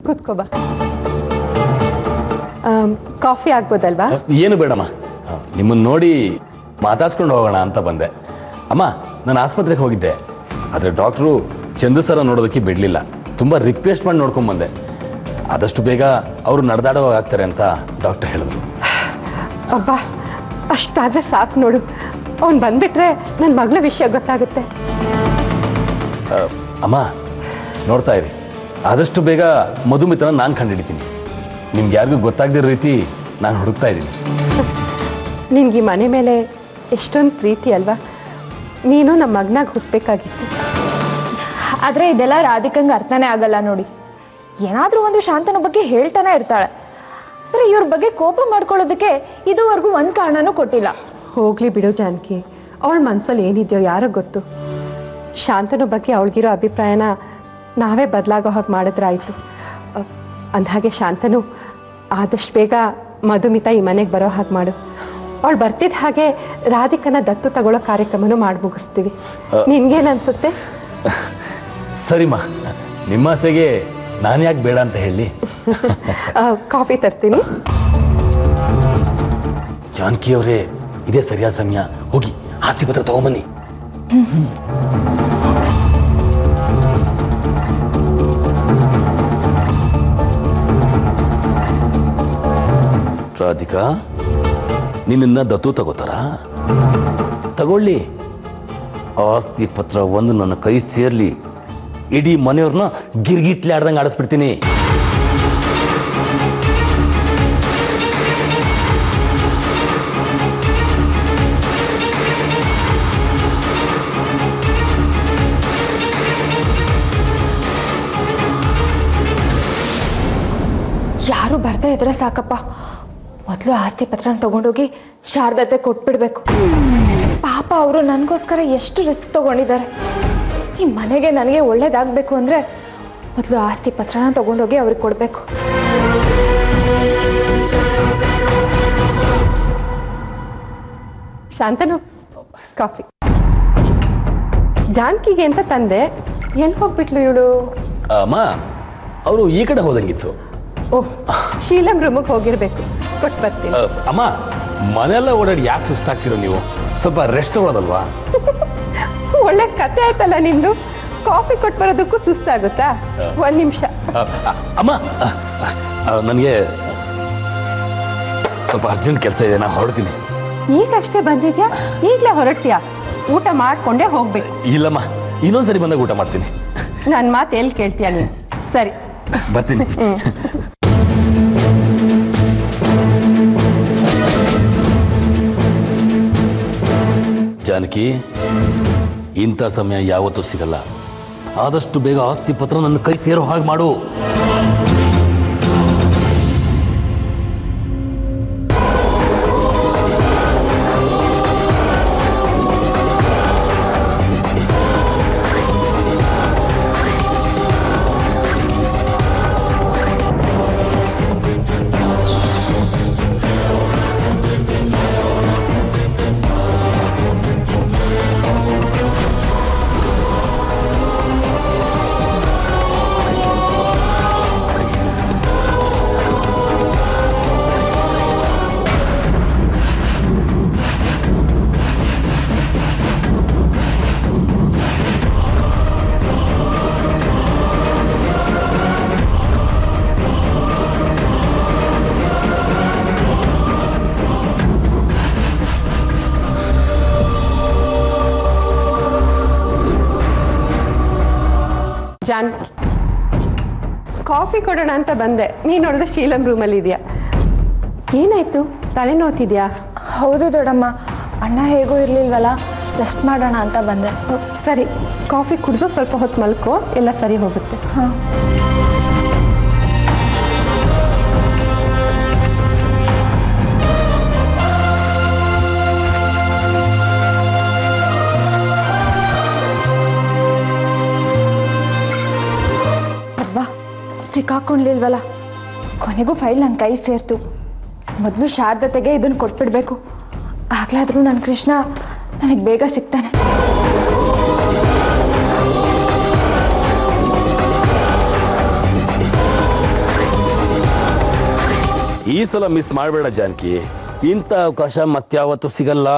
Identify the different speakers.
Speaker 1: ಕೂತ್ಕೋ ಬಾ. ಕಾಫಿ ಆಗ್ಬೋದಲ್ವಾ?
Speaker 2: ಏನು ಬೇಡಮ್ಮ, ನಿಮ್ಮನ್ನು ನೋಡಿ ಮಾತಾಡ್ಸ್ಕೊಂಡು ಹೋಗೋಣ ಅಂತ ಬಂದೆ. ಅಮ್ಮ, ನಾನು ಆಸ್ಪತ್ರೆಗೆ ಹೋಗಿದ್ದೆ, ಆದರೆ ಡಾಕ್ಟ್ರು ಚಂದು ಸರ ನೋಡೋದಕ್ಕೆ ಬಿಡಲಿಲ್ಲ. ತುಂಬ ರಿಕ್ವೆಸ್ಟ್ ಮಾಡಿ ನೋಡ್ಕೊಂಬಂದೆ. ಆದಷ್ಟು ಬೇಗ ಅವರು ನಡೆದಾಡುವಾಗ್ತಾರೆ ಅಂತ ಡಾಕ್ಟರ್ ಹೇಳಿದ್ರು.
Speaker 1: ಅಬ್ಬಾ, ಅಷ್ಟಾದರೆ ಸಾಕು ನೋಡು. ಅವ್ನು ಬಂದ್ಬಿಟ್ರೆ ನನ್ನ ಮಗಳ ವಿಷಯ ಗೊತ್ತಾಗುತ್ತೆ.
Speaker 2: ಅಮ್ಮ ನೋಡ್ತಾ ಇರಿ, ಆದಷ್ಟು ಬೇಗ ಮಧುಮಿತನ ನಾನು ಕಂಡುಹಿಡಿತೀನಿ. ನಿಮ್ಗೆ ಯಾರಿಗೂ ಗೊತ್ತಾಗದಿರೋ ರೀತಿ ನಾನು ಹುಡುಕ್ತಾ ಇದ್ದೀನಿ.
Speaker 1: ನಿನ್ಗೆ ಈ ಮನೆ ಮೇಲೆ ಎಷ್ಟೊಂದು ಪ್ರೀತಿ ಅಲ್ವಾ? ನೀನು ನಮ್ಮ ಮಗನಾಗ ಹುಟ್ಟಬೇಕಾಗಿತ್ತು.
Speaker 3: ಆದರೆ ಇದೆಲ್ಲ ರಾಧಿಕಂಗೆ ಅರ್ಥನೇ ಆಗಲ್ಲ ನೋಡಿ. ಏನಾದರೂ ಒಂದು ಶಾಂತನ ಬಗ್ಗೆ ಹೇಳ್ತಾನೆ ಇರ್ತಾಳೆ, ಆದರೆ ಇವ್ರ ಬಗ್ಗೆ ಕೋಪ ಮಾಡ್ಕೊಳ್ಳೋದಕ್ಕೆ ಇದುವರೆಗೂ ಒಂದು ಕಾರಣನೂ ಕೊಟ್ಟಿಲ್ಲ.
Speaker 1: ಹೋಗಲಿ ಬಿಡು ಜಾನಕಿ, ಅವಳ ಮನಸ್ಸಲ್ಲಿ ಏನಿದೆಯೋ ಯಾರೋ ಗೊತ್ತು. ಶಾಂತನ ಬಗ್ಗೆ ಅವಳಿಗಿರೋ ಅಭಿಪ್ರಾಯನ ನಾವೇ ಬದಲಾಗೋ ಹಾಗೆ ಮಾಡಿದ್ರಾಯಿತು. ಅಂದಹಾಗೆ ಶಾಂತನು ಆದಷ್ಟು ಬೇಗ ಮಧುಮಿತ ಈ ಮನೆಗೆ ಬರೋ ಹಾಗೆ ಮಾಡು. ಅವಳು ಬರ್ತಿದ್ದ ಹಾಗೆ ರಾಧಿಕನ ದತ್ತು ತಗೊಳ್ಳೋ ಕಾರ್ಯಕ್ರಮನೂ ಮಾಡಿ ಮುಗಿಸ್ತೀವಿ. ನಿನ್ಗೇನನ್ಸುತ್ತೆ?
Speaker 2: ಸರಿಮ್ಮ, ನಿಮ್ಮ ಆಸೆಗೆ ನಾನು ಯಾಕೆ ಬೇಡ ಅಂತ ಹೇಳಿ.
Speaker 1: ಕಾಫಿ ತರ್ತೀನಿ.
Speaker 2: ಜಾನಕಿ ಅವರೇ, ಇದೇ ಸರಿಯಾದ ಸಮಯ. ಹೋಗಿ ಆಸ್ತಿ ಪತ್ರ ತಗೊಂಬನ್ನಿ. ರಾಧಿಕಾ, ನಿನ್ನ ದತ್ತು ತಗೋತಾರ? ತಗೊಳ್ಳಿ. ಆಸ್ತಿ ಪತ್ರ ಒಂದು ನನ್ನ ಕೈ ಸೇರ್ಲಿ, ಇಡೀ ಮನೆಯವ್ರನ್ನ ಗಿರ್ಗಿಟ್ಲೆ ಆಡ್ದಂಗೆ ಆಡಿಸ್ಬಿಡ್ತೀನಿ.
Speaker 3: ಯಾರು ಬರ್ತಾ ಇದ್ರೆ ಸಾಕಪ್ಪ, ಮೊದಲು ಆಸ್ತಿ ಪತ್ರನ ತಗೊಂಡೋಗಿ ಶಾರದತೆ ಕೊಟ್ಬಿಡ್ಬೇಕು. ಪಾಪ ಅವರು ನನಗೋಸ್ಕರ ಎಷ್ಟು ರಿಸ್ಕ್ ತಗೊಂಡಿದ್ದಾರೆ. ಈ ಮನೆಗೆ ನನಗೆ ಒಳ್ಳೇದಾಗಬೇಕು ಅಂದರೆ ಮೊದಲು ಆಸ್ತಿ ಪತ್ರನ ತಗೊಂಡೋಗಿ ಅವ್ರಿಗೆ ಕೊಡಬೇಕು.
Speaker 1: ಶಾಂತನು, ಕಾಫಿ. ಜಾನಕಿಗೆ ಅಂತ ತಂದೆ, ಎಲ್ಲಿ ಹೋಗ್ಬಿಟ್ಲು ಇವಳು?
Speaker 2: ಅಮ್ಮ, ಅವರು ಈ ಕಡೆ ಹೋದಂಗಿತ್ತು.
Speaker 1: ಓಹ್, ಶೀಲಂ ರೂಮಿಗೆ ಹೋಗಿರ್ಬೇಕು. ಕೊಟ್ಟು ಬರ್ತೀನಿ.
Speaker 2: ಅಮ್ಮ, ಮನೆಯೆಲ್ಲ ಓಡಾಡಿ ಯಾಕೆ ಸುಸ್ತಾಗ್ತಿರೋ ನೀವು? ಸ್ವಲ್ಪ ರೆಸ್ಟ್ ತಗೊಳ್ಳೋದಲ್ವಾ?
Speaker 1: ಒಳ್ಳೆ ಕತೆ ಆಯ್ತಲ್ಲ ನಿಂದು. ಕಾಫಿ ಕೊಟ್ಟು ಬರೋದಕ್ಕೂ ಸುಸ್ತಾಗುತ್ತಾ? ಒಂದು ನಿಮಿಷ.
Speaker 2: ಅಮ್ಮ, ನನಗೆ ಸ್ವಲ್ಪ ಅರ್ಜೆಂಟ್ ಕೆಲಸ ಇದೆ, ನಾನು ಹೊರಡ್ತೀನಿ.
Speaker 1: ಈಗಷ್ಟೇ ಬಂದಿದ್ಯಾ? ಈಗಲೇ ಹೊರಡ್ತೀಯಾ? ಊಟ ಮಾಡ್ಕೊಂಡೇ ಹೋಗ್ಬೇಕು.
Speaker 2: ಇಲ್ಲಮ್ಮ, ಇನ್ನೊಂದ್ಸರಿ ಬಂದಾಗ ಊಟ ಮಾಡ್ತೀನಿ.
Speaker 1: ನನ್ನ ಮಾತು ಎಲ್ಲಿ ಕೇಳ್ತೀಯ ನೀನು? ಸರಿ,
Speaker 2: ಬರ್ತೀನಿ. ಜಾನಕಿ, ಇಂಥ ಸಮಯ ಯಾವತ್ತೂ ಸಿಗಲ್ಲ. ಆದಷ್ಟು ಬೇಗ ಆಸ್ತಿ ಪತ್ರ ನನ್ನ ಕೈ ಸೇರೋ ಹಾಗೆ ಮಾಡು.
Speaker 1: ಜಾನಕಿ, ಕಾಫಿ ಕೊಡೋಣ ಅಂತ ಬಂದೆ. ನೀನು ನೋಡಿದ್ರೆ ಶೀಲಂ ರೂಮಲ್ಲಿ ಇದೆಯಾ? ಏನಾಯ್ತು? ತಲೆನೋತಿದ್ಯಾ?
Speaker 3: ಹೌದು ದೊಡ್ಡಮ್ಮ, ಅಣ್ಣ ಹೇಗೂ ಇರಲಿಲ್ವಲ್ಲ, ರೆಸ್ಟ್ ಮಾಡೋಣ ಅಂತ ಬಂದೆ.
Speaker 1: ಸರಿ, ಕಾಫಿ ಕುಡಿದು ಸ್ವಲ್ಪ ಹೊತ್ತು ಮಲ್ಕೋ, ಎಲ್ಲ ಸರಿ ಹೋಗುತ್ತೆ.
Speaker 3: ಹಾಂ. ಸಿಕ್ಕಾಕೊಂಡ್ಲಿಲ್ವಲ್ಲ, ಕೊನೆಗೂ ಫೈಲ್ ನನ್ನ ಕೈ ಸೇರ್ತು. ಮೊದಲು ಶಾರದತೆಗೆ ಇದನ್ನು ಕೊಟ್ಬಿಡ್ಬೇಕು. ಆಗ್ಲಾದ್ರೂ ನನ್ನ ಕೃಷ್ಣ ನನಗೆ ಬೇಗ ಸಿಗ್ತಾನೆ.
Speaker 2: ಈ ಸಲ ಮಿಸ್ ಮಾಡಬೇಡ ಜಾನಕಿ. ಇಂಥ ಅವಕಾಶ ಮತ್ಯಾವತ್ತೂ ಸಿಗಲ್ಲ.